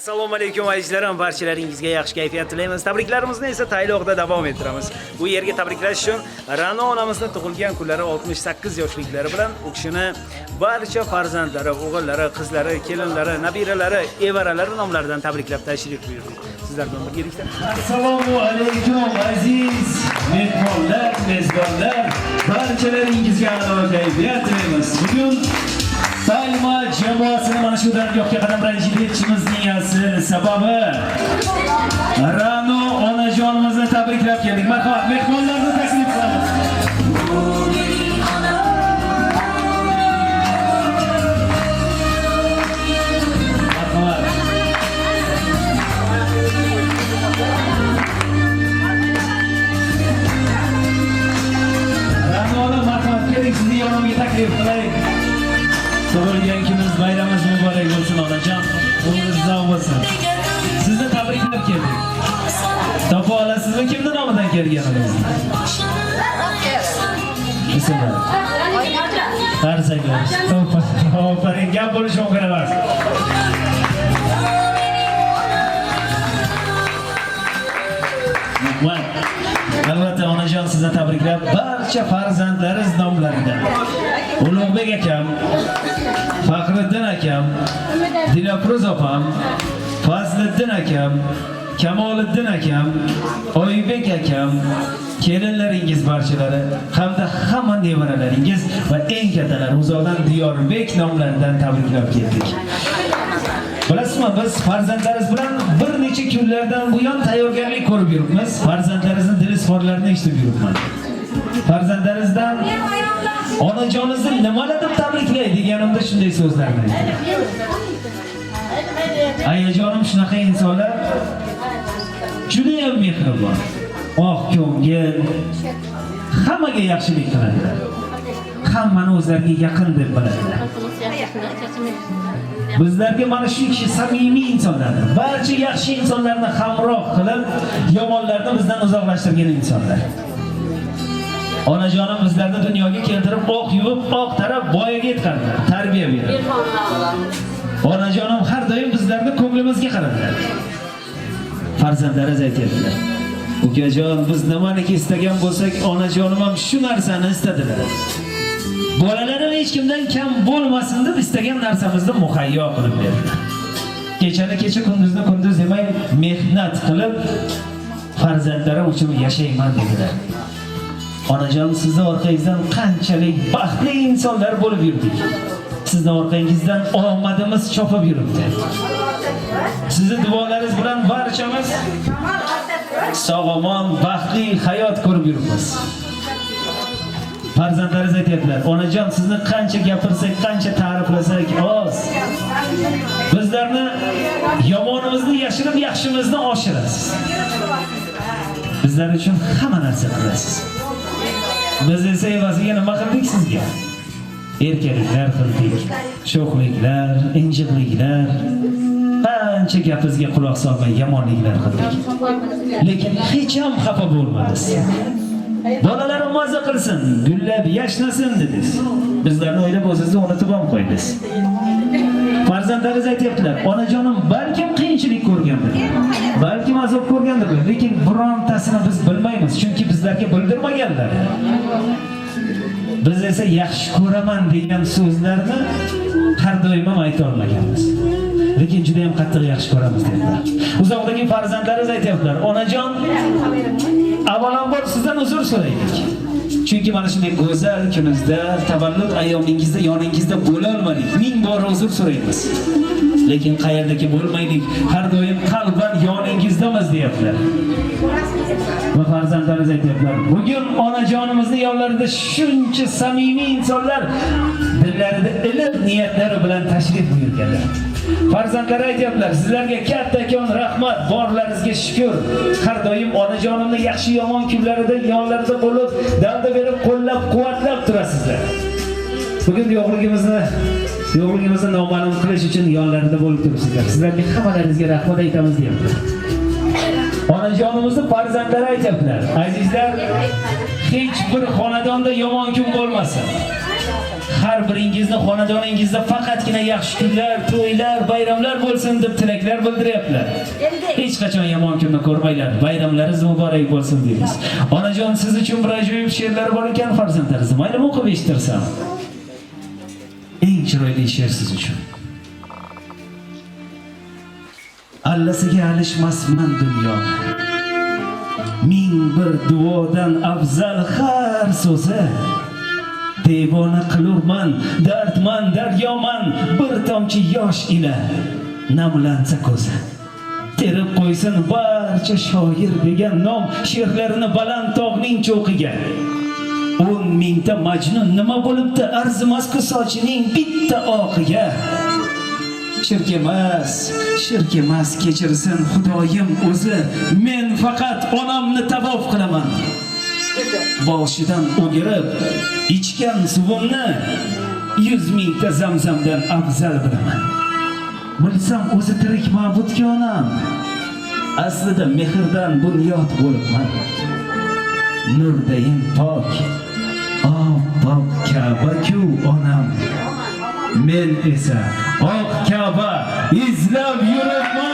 Assalomu alaykum azizlarim, barchalaringizga yaxshi kayfiyat tilaymiz. Tabriklarimizni esa Tayloqda davom ettiramiz. Bu yerga tabriklash uchun Ra'no onamizning tug'ilgan kunlari 68 yoshliklari bilan u kishini barcha farzandlari, o'g'illari, qizlari, kelinlari, nabiralari, evaralari nomlaridan tabriklab tashrif buyurdik. Sizlar bilan birgalikda. Assalomu alaykum aziz mehmonlar, mezbonlar, barchalaringizga a'lo kayfiyat tilaymiz. Bugun Salma jamoasini mana shu dargohga qadam ranjitishimizning asl sababi Ra'no onajonimizni tabriklab keldik. Marhamat, mehmonlarni taklif qilamiz. Ra'no ona, marhamat, keling, sizni yonimga taklif qilaylik. Tug'ilgan kunimiz, bayramingiz muborak bo'lsin onajon. Umringiz uzoq bo'lsin. Sizni tabriklab keldik. Topa olasizmi kimni nomidan kelganingizni? Ismlar. Qarsaklar. To'g'ri, gap bo'lishi mumkin emas. Albatta onajon sizni tabriklab barcha farzandlaringiz nomlaridan. Ulug'bek akam, Faxriddin akam, Dilafruz opam, Fazliddin akam, Kamoliddin akam, Oybek akam, kelinlaringiz barchalari hamda hamma nevaralaringiz va eng kattalari Uzoqdan Diyorbek nomlaridan tabriklab keldik. Bilasizmi, biz farzandlarimiz bilan bir necha kunlardan buyon tayyorgarlik ko'rib yuribmiz. Farzandlarimizning dilizxorlarini eshitib yuribman. Farzandlaringizdan onajoningizni nimalar deb tabriklay deganimda shunday so'zlarni aytdim. Ayajonim shunaqa insonlar juda ham mehribon, oq ko'ngil, hammaga yaxshilik qiladilar. Hammani o'zlariga yaqin deb biladilar. Bizlarga mana shu kishi samimiy insonlardir. Barcha yaxshi insonlarni hamroh qilib, yomonlarni bizdan uzoqlashtirgan insonlar. Onajonim bizlarni dunyoga keltirib, oq yuvib, oq tarab boyaga yetkazdilar, tarbiya berdi. Onajonim har doim bizlarni ko'nglimizga qaradilar. Farzandlaringiz aytadilar: "Ukajon, biz nimaniki istagan bo'lsak, onajonim ham shu narsani istadilar. Bolalarim hech kimdan kam bo'lmasin deb istagan narsamizni muhayyo qilib berdilar. Kechani kecha, kunduzni kunduz demay mehnat qilib farzandlarim uchun yashayman dedilar." Onajon, sizni orqangizdan qanchalik baxtli insonlar bo'lib yurdik. Sizni orqangizdan omadimiz chopib yuribdi. Sizni duolaringiz bilan barchamiz sog'lom, baxtli hayot ko'rib yuribmiz. Farzandlaringiz aytadilar: "Onajon, sizni qancha gapirsak, qancha ta'riflasak oz. Bizlarni yomonimizni yashirib, yaxshimizni oshirasiz. Bizlar uchun hamma narsa qilasiz. Biz esa evaziga nima qildik sizga? Erkaliklar qildik, sho'xliklar, injiqliklar, qancha gapingizga quloq solmay yomonliklar qildik. Lekin hech ham xafa bo'lmadingiz. Bolalarim mazza qilsin, gullab yashnasin dedingiz. Bizlarni o'ylab o'zingizni unutib ham qo'ydingiz. Farzandlaringiz aytibdilar: "Onajonim, balkim qiyinchilik ko'rgandir, balkim azob ko'rgandir, lekin birontasini biz bilmaymiz, chunki bizlarga bildirmaganlar. Biz esa yaxshi ko'raman degan so'zlarni har doim ham ayta olmaganmiz. Lekin juda ham qattiq yaxshi ko'ramiz" dedilar. Uzoqdagi farzandlaringiz aytibdilar: "Onajon, avvalambor sizdan uzr so'raylik. Chunki mana shunday go'zal kuningizda, tavallud ayyomingizda yoningizda bo'la olmadik. Ming bor uzr so'raymiz. Lekin qayerdagi bo'lmaylik, har doim qalban yoningizdamiz" deyaptilar. Va farzandlaringiz aytibdilar: "Bugun onajonimizning yonlarida shuncha samimiy insonlar dillarida iliq niyatlari bilan tashrif buyurganlar." Farzandlar aytibdilar: "Sizlarga kattakon rahmat, borlaringizga shukr. Har doim onajonimni yaxshi yomon kunlarida yonlarida bo'lib, dalda berib, qo'llab-quvvatlab turasizlar. Bugun yo'qligimizni noma'lum qilish uchun yonlarida bo'lib turibsizlar. Sizlarga hammalaringizga rahmat aytamiz" deyaptilar. Onajonimizni farzandlari aytibdilar: "Azizlar, hech bir xonadonda yomon kun bo'lmasin. har biringizni xonadoningizda faqatgina yaxshi kunlar, to'ylar, bayramlar bo'lsin deb tilaklar bildiryaptilar. Hech qachon yomon kunni ko'rmanglar. Bayramlaringiz muborak bo'lsin deymiz. Onajon, siz uchun bir ajoyib she'rlar bor ekan farzandlaringiz. Mayli o'qib eshittirsam. Eng chiroyli she'r siz uchun. Allasiga alishmasman dunyo. Ming bir duodan afzal har so'zi. Devona qilurman, dardman, daryoman, bir tomchi yosh ila namlansa ko'zi. Terib qo'ysin barcha shoir degan nom she'rlarini baland tog'ning cho'qiga. 10 mingta majnun nima bo'libdi arzimas-ku sochining bitta oqiga. Shirk emas, kechirsin Xudoyim o'zi. Men faqat onamni tavof qilaman. Boshidan o'girib ichgan suvimni 100 mingta zamzamdan afzal bilaman. Bilsam o'zi tirik ma'budga onam. Aslida mehrdan bunyod bo'libman. Nurdayin pok, pok Ka'ba-ku onam. Men esa oq Ka'ba izlab yuribman.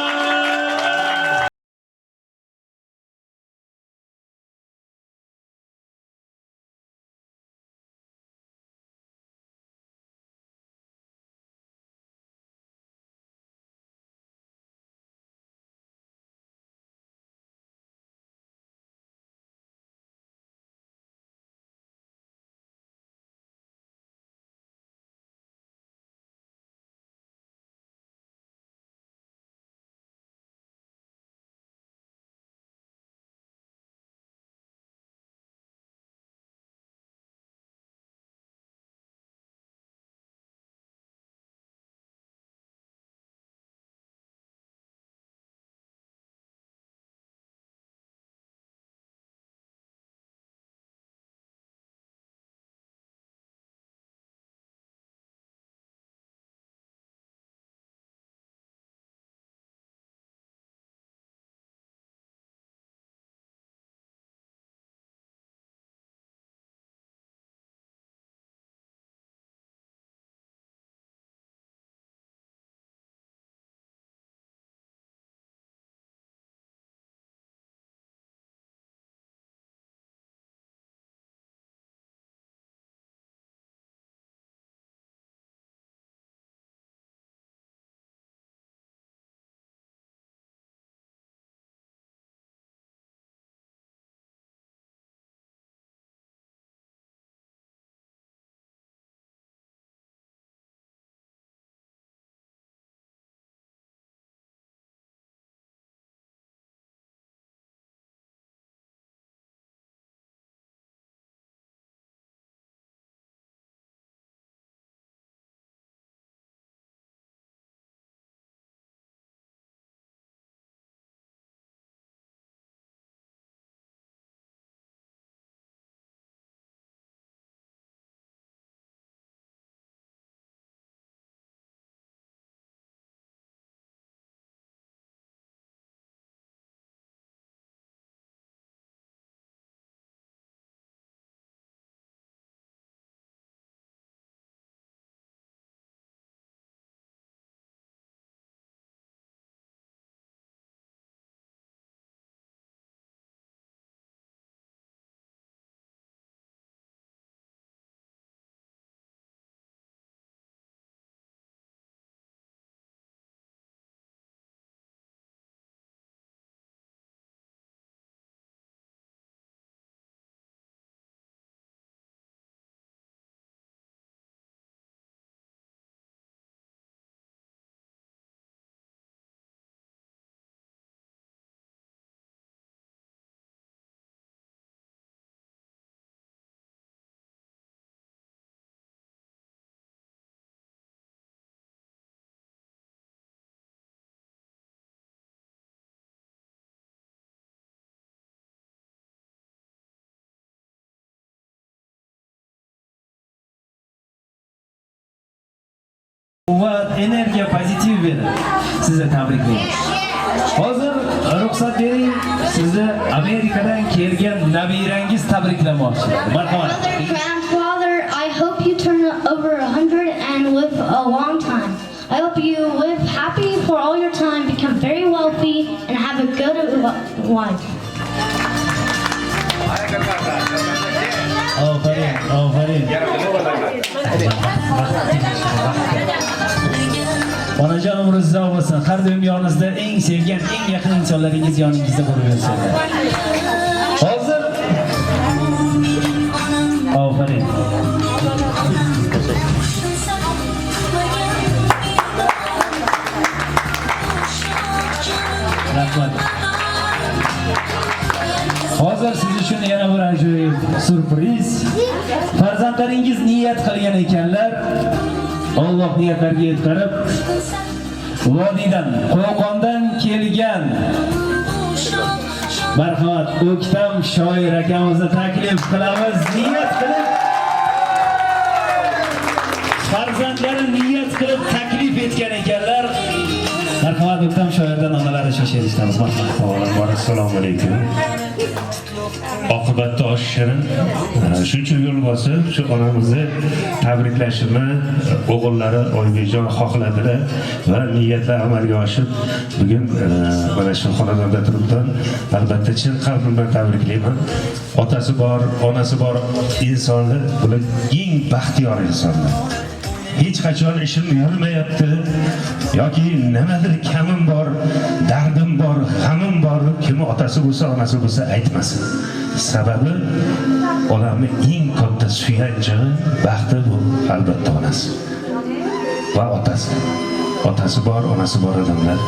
Quvvat, energiya, pozitiv beradi. Sizni tabriklayman. Hozir ruxsat bering, sizni Amerikadan kelgan nabirangiz tabriklamoqchi. Marhamat. Grandfather, I hope you turn over 100 and live a long time. I hope you live happy for all your time, become very wealthy, and have a good life. Aferin, aferin. Onajon umringiz uzoq bo'lsin. Har doim yoningizda eng sevgan, eng yaqin insonlaringiz yoningizda bo'lib yursin. Hozir aferin. Rahmat. Hozir siz uchun yana bir ajoyib surpriz. Farzandlaringiz niyat qilgan ekanlar. Alloh niyatlarga yetkazib, Vodiydan, Qo'qondan kelgan marhamat O'ktam shoir akamizni taklif qilamiz. Niyat qilib farzandlari niyat qilib taklif etgan ekanlar. Marhamat O'ktam shoirdan onalari shosha eshitamiz. Marhamat. Assalomu alaykum. Oqibatda osh shirin. Shuncha yo'l bosib, shu onamizni tabriklashimni o'g'illari Oybejon xohladilar va niyatlar amalga oshib, bugun mana shu xonadonda turibman. Albatta chin qalbimdan tabriklayman. Otasi bor, onasi bor insonni bular eng baxtiyor insonlar. Hech qachon ishim yurmayapti yoki nimadir kamim bor, dardim bor, g'amim bor, kim otasi bo'lsa, onasi bo'lsa aytmasin. Sababi odamning eng katta suyanchig'i, baxti bu albatta onasi va otasi. Otasi bor, onasi bor odamlar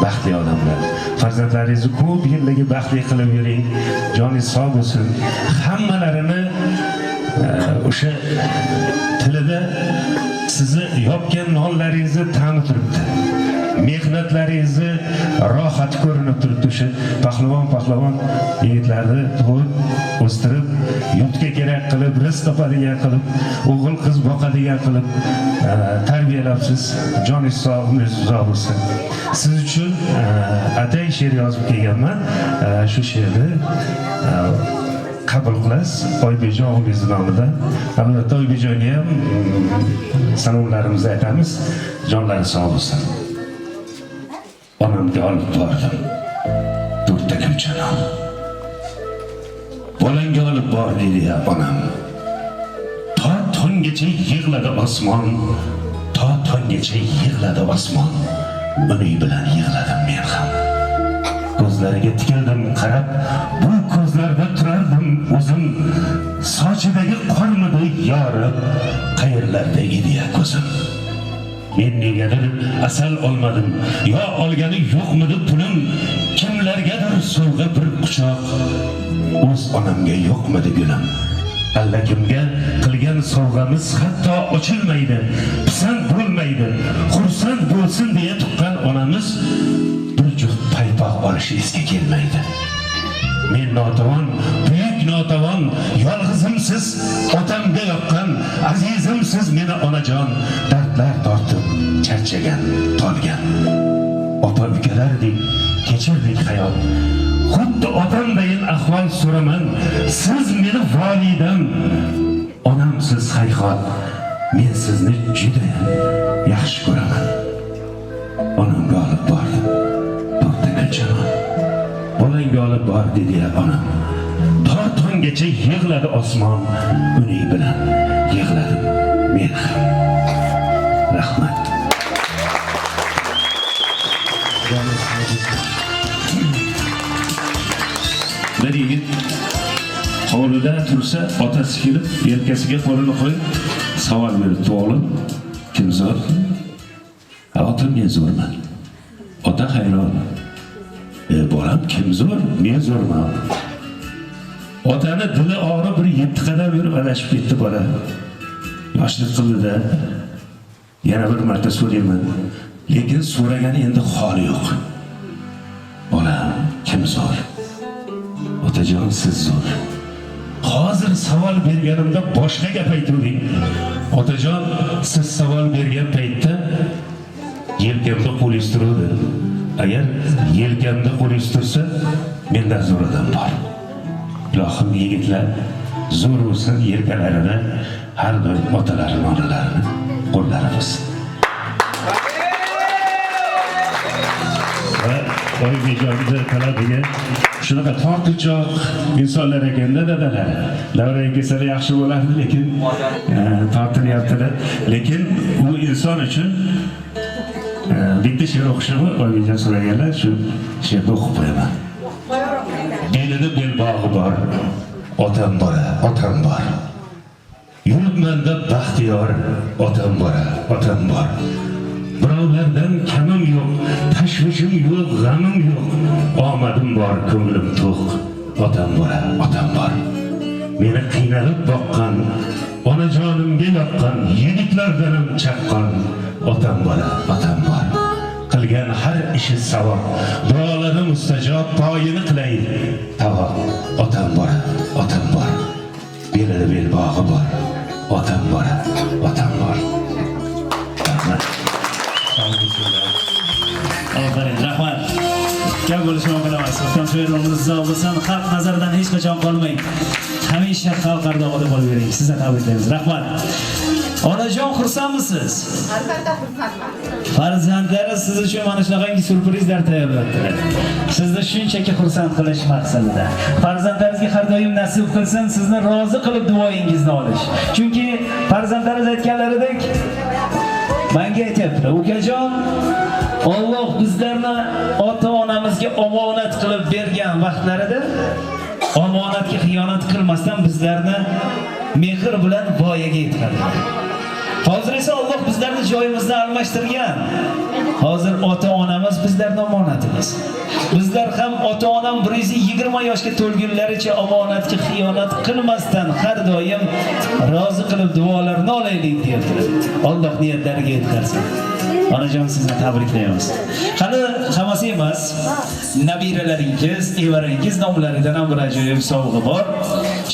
baxtli odamlar. Farzandlaringizni ko'p yillarga baxtli qilib yuring. Joningiz sog' bo'lsin. Hammalarini o'sha tilida sizni yopgan nonlaringizni ta'mi turibdi. Mehnatlaringizni rohat ko'rinib turibdi. O'sha pahlavon yigitlarni tug'ib, o'stirib, yurtga kerak qilib, rizq topadigan qilib, o'g'il qiz boqadigan qilib tarbiyalabsiz. Joningiz sog', umringiz uzoq bo'lsin. Siz uchun atay she'r yozib kelganman. Shu she'rni qabul qilasiz Oybejon o'g'lingiz nomidan. Albatta Oybejonga ham salomlarimizni aytamiz. Jonlari sog' bo'lsin. Onamga olib bordim. To'rtta ko'chanon. Bolangga olib bor dedi ya onam. To tonggacha yig'ladi osmon. To tonggacha yig'ladi osmon. Uning bilan yig'ladim men ham. Ko'zlariga tikildim qarab, bu ko'zlarda turardim o'zim. Sochidagi qormidi yorib, qayerlarda edi ya ko'zim. Men negadir asal olmadim, yo olgani yo'qmidi pulim. Kimlargadir sovg'a bir quchoq, o'z onamga yo'qmidi gulim. Allakimga qilgan sovg'amiz hatto ochilmaydi, pisand bo'lmaydi. Xursand bo'lsin deya tuqqan onamiz bir juft paypoq olishi esga kelmaydi. Men notavon, buyuk notavon, yolg'izimsiz otamga yoqqan, azizimsiz meni onajon, dardlar tortib, charchagan, tolgan. Opa ukalardek kechirdik hayot. Xuddi otamdayin ahvol so'raman, siz meni volidam, onamsiz hayhot, men sizni juda yaxshi ko'raman. Onamga olib bordim, to'rtta ko'chanon. Bolangga olib bor dedi ya onam. To tonggacha yig'ladi osmon, uning bilan yig'ladim men ham. Rahmat. Bir yigit hovlida tursa, otasi kelib, yelkasiga qo'lini qo'yib, savol beribdi: "O'g'lim, kim zo'r?" "Otam, men zo'rman." Ota hayron: "Bolam, kim zo'r?" "Men zo'rman." Otani dili og'rib bir 7 qadam yurib adashib ketdi bola. Yoshlik qildi-da. Yana bir marta so'rayman. Lekin so'ragani endi holi yo'q. "Bolam, kim zo'r?" "Otajon, siz zo'r." Hozir savol berganimda boshqa gap aytuvding. "Otajon, siz savol bergan paytda yelkamda qo'lingiz turdi. Agar yelkamda qo'lingiz tursa, mendan zo'r odam bor. Ilohim, yigitlar zo'r bo'lsin, yelkalarida har doim otalarini, onalarini qo'llari bo'lsin. Va Oybekjonning talabiga shunaqa tortiqchoq insonlar ekanda dadalar. Davraga kelsalar yaxshi bo'lardi, lekin tortilyaptilar. Lekin u inson uchun bitta she'r o'qishimni Oybekjon so'raganlar, shu she'rni o'qib qo'yaman. Belida belbog'i bor, otam bor. Yuribmanda baxtiyor, otam bor. Birovlardan kamim yo'q, tashvishim yo'q, g'amim yo'q. Omadim bor, ko'nglim to'q. Otam bor. Meni qiynalib boqqan, onajonimga yoqqan, yigitlardanim chaqqan. Otam bor. Qilgan har ishi savob, duolari mustajob, poyini qilay tavob. Otam bor. Belida belbog'i bor, otam bor. Aferin, rahmat. Gap bo'lishi mumkin emas. O'tgan she'rlarimiz zavqsan, xalq nazaridan hech qachon qolmang. Hamisha xalq ardog'ida bo'lib yuring. Sizni tabriklaymiz. Rahmat. Onajon, xursandmisiz? Albatta xursandman. Farzandlaringiz siz uchun mana shunaqangi syurprizlar tayyorlabdilar. Sizni shunchaki xursand qilish maqsadida. Farzandlaringizga har doim nasib qilsin, sizni rozi qilib duoyingizni olish. Chunki farzandlaringiz aytganlaridek menga aytibdi, ukajon, Alloh bizlarni ota-onamizga omonat qilib bergan vaqtlarida omonatga xiyonat qilmasdan bizlarni mehr bilan voyaga yetkazdi. Hozir esa Alloh bizlarni joyimizni almashtirgan. Hozir ota-onamiz bizlarning omonatimiz. Bizlar ham ota-onam 120 yoshga to'lgunlaricha omonatga xiyonat qilmasdan har doim rozi qilib duolarini olaylik deyaptilar. Alloh niyatlariga yetkazsin. Onajon, sizni tabriklaymiz. Qani hammasi emas, nabiralaringiz, evaringiz nomlaridan ham bir ajoyib sovg'a bor.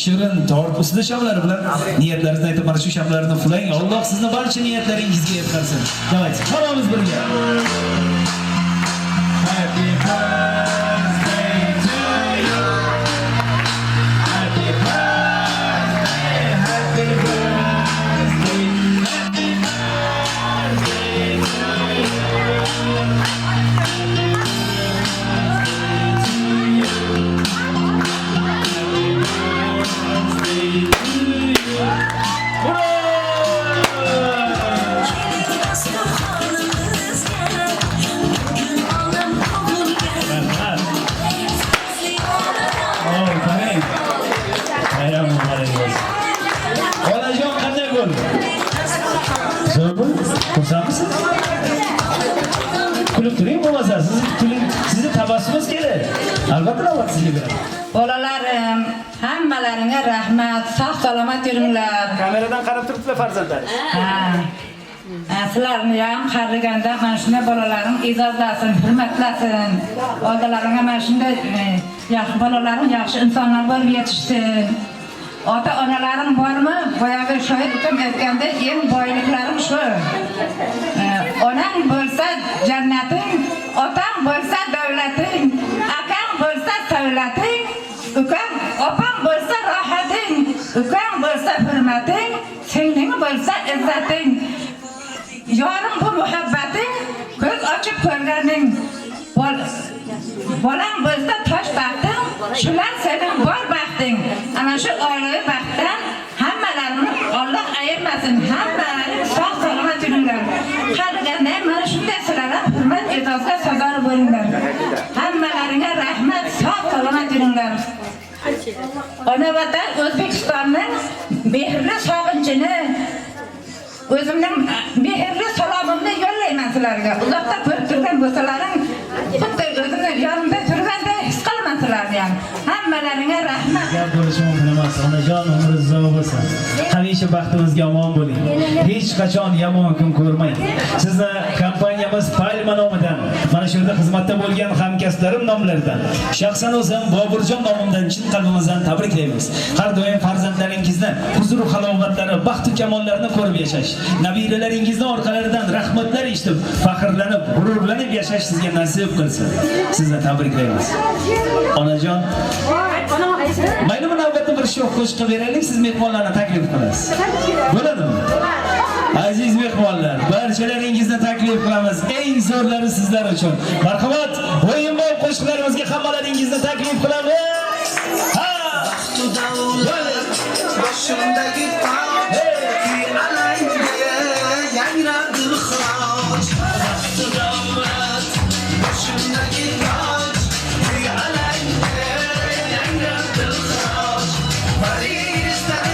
Shirin tort ustida shamlari bilan niyatlaringizni aytib, mana shu shamlarni ufulang. Alloh sizni barcha niyatlaringizga yetkazsin. Davayt, hammamiz birga. Happy birthday to you. Happy birthday, happy birthday. Onajon, qanday bo'ldi? Zo'r bo'ldi? Xursandmisiz? Kulib turing bo'lmasa, sizni tabassumingiz kerak. Albatta navbat sizga beradi. Bolalarim, hammalaringga rahmat, sog' salomat yuringlar. Kameradan qarab turibdilar farzandlar. Sizlarni ham qariganda mana shunday bolalarim e'zozlasin, hurmatlasin. Oldalaringga mana shunday yaxshi bolalarim, yaxshi insonlar bo'lib yetishsin. Ota-onalarim bormi? Boyagi shoir ukam aytgandek, eng boyliklarim shu. Onang bo'lsa jannating, otang bo'lsa davlating, akang bo'lsa savlating, ukang, opang bo'lsa rohating, ukang bo'lsa hurmating, singling bo'lsa izzating. Yorim bu muhabbating, ko'z ochib ko'rganing. Bolang bo'lsa tosh baxting, shular sening bor baxting. Ana shu oilaviy baxtdan hammalarini Alloh ayirmasin. Hammalaring sog' salomat yuringlar. Qariganda mana shunday sizlar ham hurmat e'zozga sazovor bo'linglar. Hammalaringga rahmat, sog' salomat yuringlar. Ona vatan O'zbekistonning mehrli sog'inchini, o'zimning mehrli salomimni yo'llayman sizlarga. Uzoqda ko'rib turgan bo'lsalaring, xuddi o'zimni yonimda turganda his qilaman sizlarni ham. Hammalaringga rahmat. Gap bo'lishi mumkin emas. Onajon, umringiz uzoq bo'lsin. Hamisha baxtimizga omon bo'ling. Hech qachon yomon kun ko'rmang. Sizni kompaniyamiz Palma nomidan, mana shu yerda xizmatda bo'lgan hamkasblarim nomlaridan, shaxsan o'zim Boburjon nomimdan chin qalbimizdan tabriklaymiz. Har doim farzandlaringizni huzur va halovatlari, baxt va kamollarini ko'rib yashash, nabiralaringizni orqalaridan rahmatlar eshitib, faxrlanib, g'ururlanib yashash sizga nasib qilsin. Sizni tabriklaymiz. Onajon, mayli navbatda bir shoh qo'shiqqa beraylik, siz mehmonlarni taklif qilasiz. Bo'ladimi? Aziz mehmonlar, barchalaringizni taklif qilamiz. Eng zo'rlari sizlar uchun. Marhamat, o'yinbop qo'shiqlarimizga hammalaringizni taklif qilamiz. Ha! Boshimdagi toj, alayga yangradi xiroj. Davlat, boshimdagi toj, alayga yangradi xiroj. Parisdek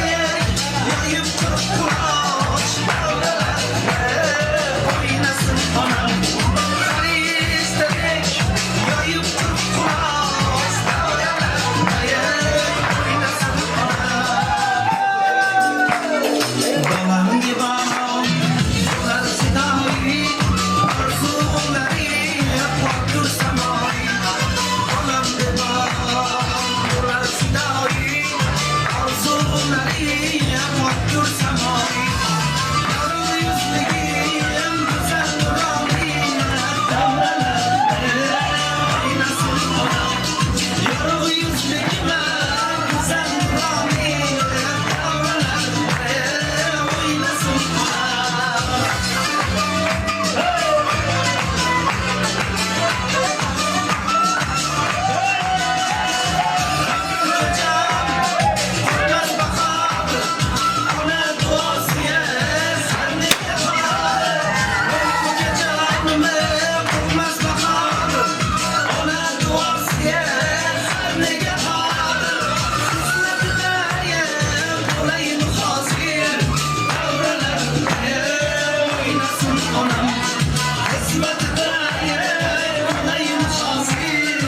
yoyib turib quroch, davlatlar o'ynasin onam. Parisdek yoyib turib quroch, davlatlar o'ynasin onam. Balamgi bam, ular sidai, arzulari qottur samai. Balamgi bam, ular sidai, arzulari qottur samai. Yorug' yuzligim, go'zal nurongim, davralar o'ynasin onam. Yorug' yuzligim, go'zal nurongim, davralar o'ynasin onam. Qo'rqmas bahor, ona duosiya sandiga qoladi. Jonimni qo'rqmas bahor, ona duosiya sandiga qoladi. Xizmatidayam bo'layin hozir, davralar o'ynasin onam. Xizmatidayam bo'layin hozir,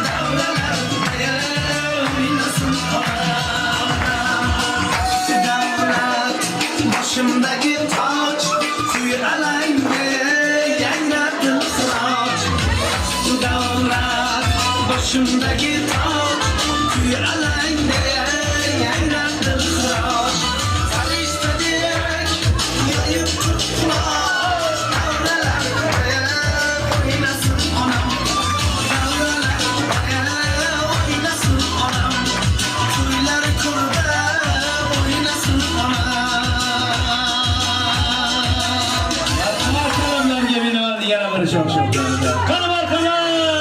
davralar o'ynasin onam. Davlat, boshimdagi toj, kuy alayga yangradi xiroj. Davlat, boshimdagi toj, kuy alayga yangradi xiroj. Farishtadek yoyib turib quloch, davralar o'ynasin onam. Davralar o'ynasin onam. To'ylar ko'rda o'ynasin onam. Marhamatlarga binoan yana bir shoh-shoh. Qani marhamat!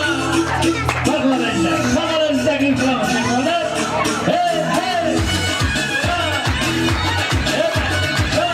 Marhamatlar. Hammalaringizni taklif qilamiz mehmonlar. Hey, hey! Ha! Hey, hey!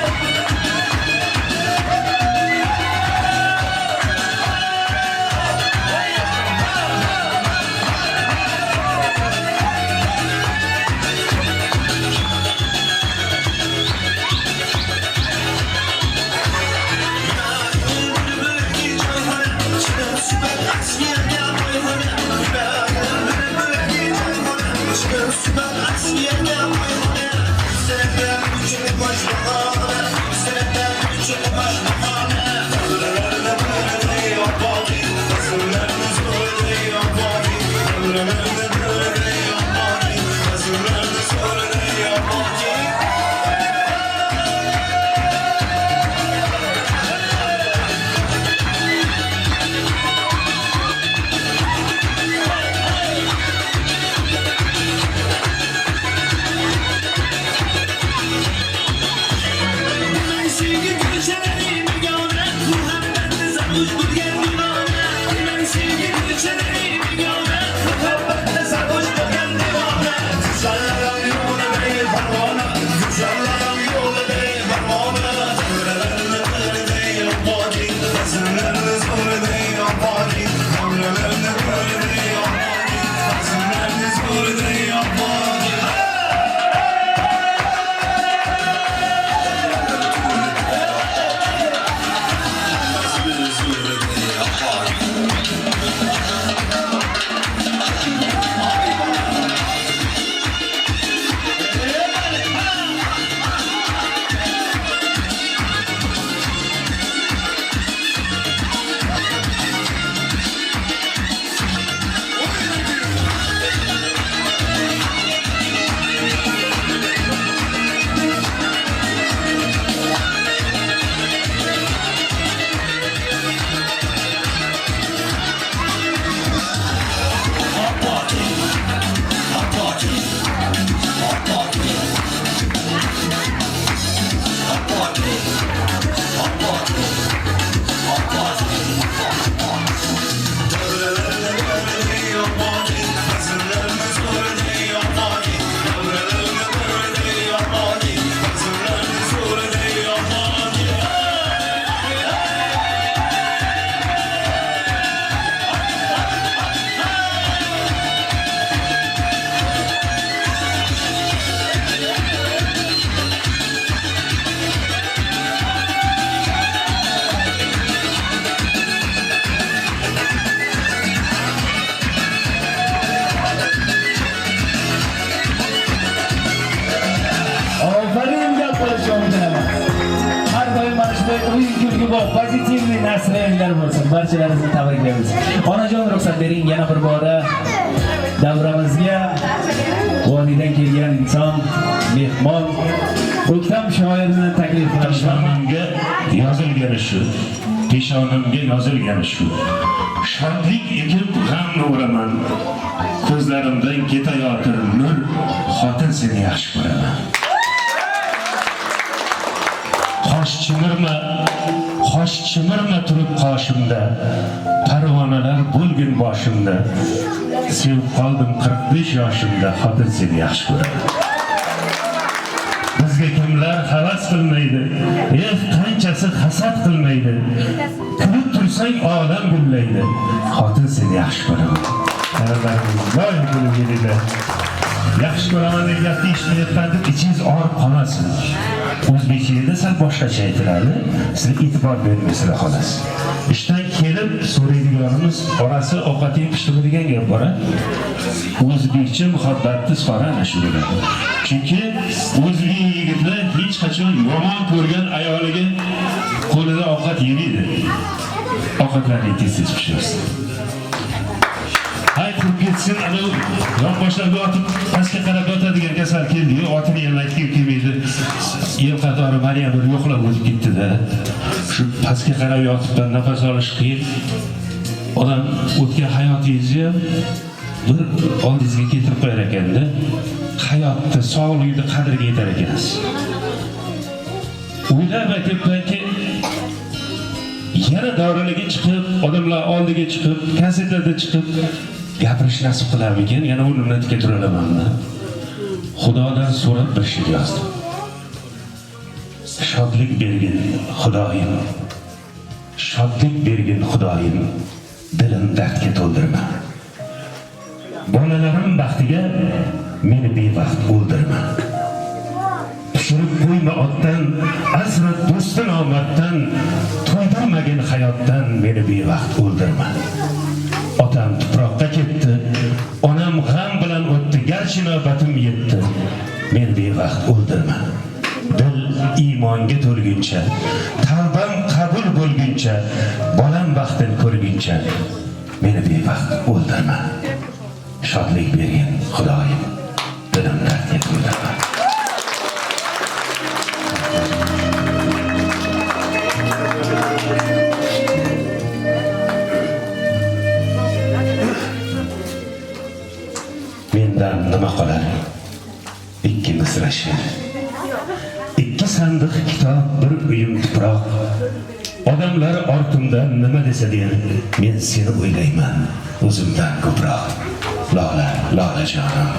tartibli, pozitivniy nastroyenlar bo'lsin. Barchalaringizni tabriklaymiz. Onajon, ruxsat bering yana bir bora davramizga vodidan kelgan inson, mehmon, o'ktam shoirni taklif qilamiz. Peshonamga yozilgani shu. Peshonamga yozilgani shu. Shodlik ekib g'amni o'raman. Ko'zlarimdan ketayotir nur, xotin seni yaxshi ko'raman. Qosh chimirma turib qoshimda, parvonalar bo'lgin boshimda. Sevib qoldim 45 yoshimda, xotin seni yaxshi ko'raman. Bizga kimlar havas qilmaydi, qanchasi hasad qilmaydi. Kulib tursang olam gullaydi, xotin seni yaxshi ko'raman. Qarinlarimiz doim kulib yuradi. Yaxshi ko'raman deb gapni eshitmayapman deb ichingiz og'rib qolmasin. O'zbekchada sal boshqacha aytiladi. Siz e'tibor bermaysizlar xolos. Ishdan kelib so'raydiganimiz orasi ovqating pishdimi degan gap bor. O'zbekcha muhabbatni sifora ana shu bo'ladi. Chunki o'zbek yigitlar hech qachon yomon ko'rgan ayoliga qo'lida ovqat yemaydi. Ovqatlarni tez-tez pishirsin. Hay qurib ketsin, ana yonboshlarga otib pastga qarab yotadigan kasal keldi-yu, otini yemaydi, kelmaydi. Yer qatori mana bir yo'qlab o'tib ketdi-da. Shu pastga qarab yotibdan nafas olish qiyin. Odam o'tgan hayotingizni bir oldingizga keltirib qo'yar ekanda, hayotda, sog'lig'ida qadriga yetar ekansiz. O'ylab aytibmanki, yana davralarga chiqib, odamlar oldiga chiqib, gazetlarda chiqib gapirish nasib qilarmikan, yana o'rnimdan tika tura olamanmi? Xudodan so'rab bir she'r yozdim. Shodlik bergin Xudoyim. Shodlik bergin Xudoyim. Dilim dardga to'ldirma. Bolalarim baxtiga meni bevaqt o'ldirma. Tushirib qo'yma otdan, asrat do'stin omaddan, to'ydirmagin hayotdan meni bevaqt o'ldirma. Otam tuproqqa ketdi, onam g'am bilan o'tdi, garchi navbatim yetdi. Meni bevaqt o'ldirma. Dil iymonga to'lguncha, tavbam qabul bo'lguncha, bolam baxtini ko'rguncha meni bevaqt o'ldirma. Shodlik bergin Xudoyim, dilim dardga to'ldirma. Mendan nima qolar? Ikki misra she'r. Ikki sandiq kitob, bir uyum tuproq. Odamlar ortimdan nima desa-der, men seni o'ylayman o'zimdan ko'proq. Lola, Lola jonim,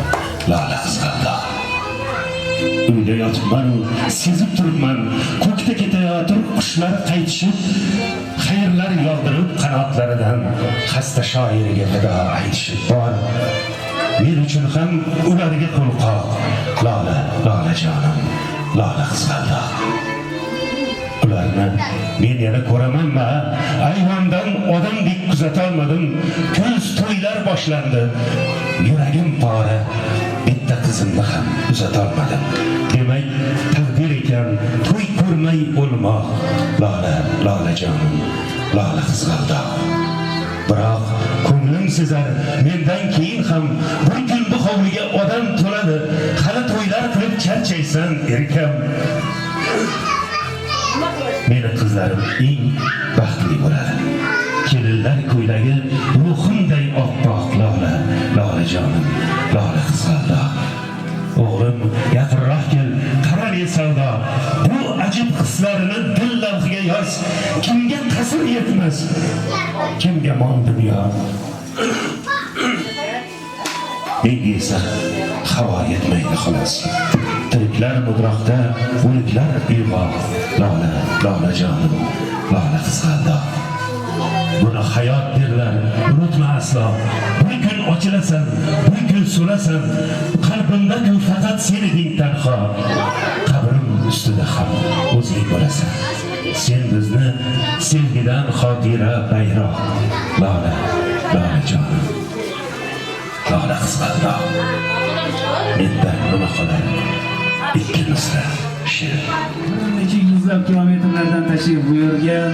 Lola qizg'aldoq. Uyda yotibman, sezib turibman, ko'kda ketayotir qushlar qaytishib, xayrlar yog'dirib qanotlaridan xasta shoiriga vido aytishib bor. Men uchun ham ularga qo'lqoq. Lola, Lola jonim, Lola qizg'aldoq. Ularni men yana ko'ramanmi? Ayvondan odamdek kuzatolmadim. Ko'z to'ylar boshlandi. Yuragim pora, bitta qizimni ham uzatolmadim. Demak, taqdir ekan to'y ko'rmay o'lmoq. Lola, Lola jonim, Lola qizg'aldoq. Biroq ko'nglim sezar, mendan keyin ham bir kun bu hovliga odam to'ladi. Hali to'ylar qilib charchaysan, erkam. Meni qizlarim eng baxtli bo'ladi. Kelinlar ko'ylagi ruhimday oppoq. Lola, Lola jonim, Lola qizg'aldoq. O'g'lim, yaqinroq kel, qarali savdo. Bu ajib hislarini dil lavhiga yoz. Kimga ta'sir yetmas, kimga mol dunyo. Menga esa havo yetmaydi xolos. Tiriklar mudroqda, o'liklar uyg'oq. Lola, Lola jonim, Lola qizg'aldoq. Buni hayot derlar, unutma aslo. Bir kun ochilasan, bir kun so'lasan, qalbimda-ku faqat sen eding tanho. Qabrim ustida ham o'zing bo'lasan. Sen bizni sevgidan xotira bayroq. Lola, Lola jonim, Lola qizg'aldoq. Mendan nima qolar? Ikki misra kishi. Necha yuzlab kilometrlardan tashrif buyurgan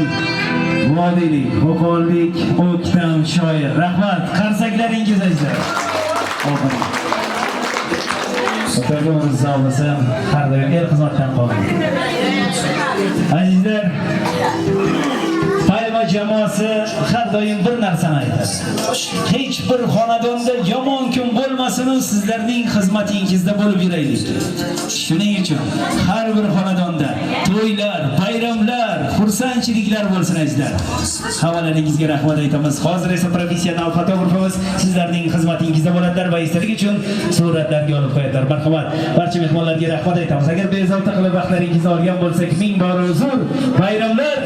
vodiylik, Qo'qonlik o'ktam shoir. Rahmat, qarsaklaringiz azizlar. O'rtog'imiz sog' bo'lsa, har doim el xizmatdan qolmaydi. Azizlar, Payma jamoasi har doim bir narsani aytadi. Hech bir xonadonda yomon kun bo'lmasin, sizlarning xizmatingizda bo'lib yuraylik. Shuning uchun har bir xonadonda to'ylar, bayramlar, xursandchiliklar bo'lsin azizlar. Hammalaringizga rahmat aytamiz. Hozir esa professional fotografimiz sizlarning xizmatingizda bo'ladilar va istalik uchun suratlarga olib qo'yadilar. Marhamat, barcha mehmonlarga rahmat aytamiz. Agar bezovta qilib vaqtlaringizni olgan bo'lsak, ming bor uzr. Bayramlar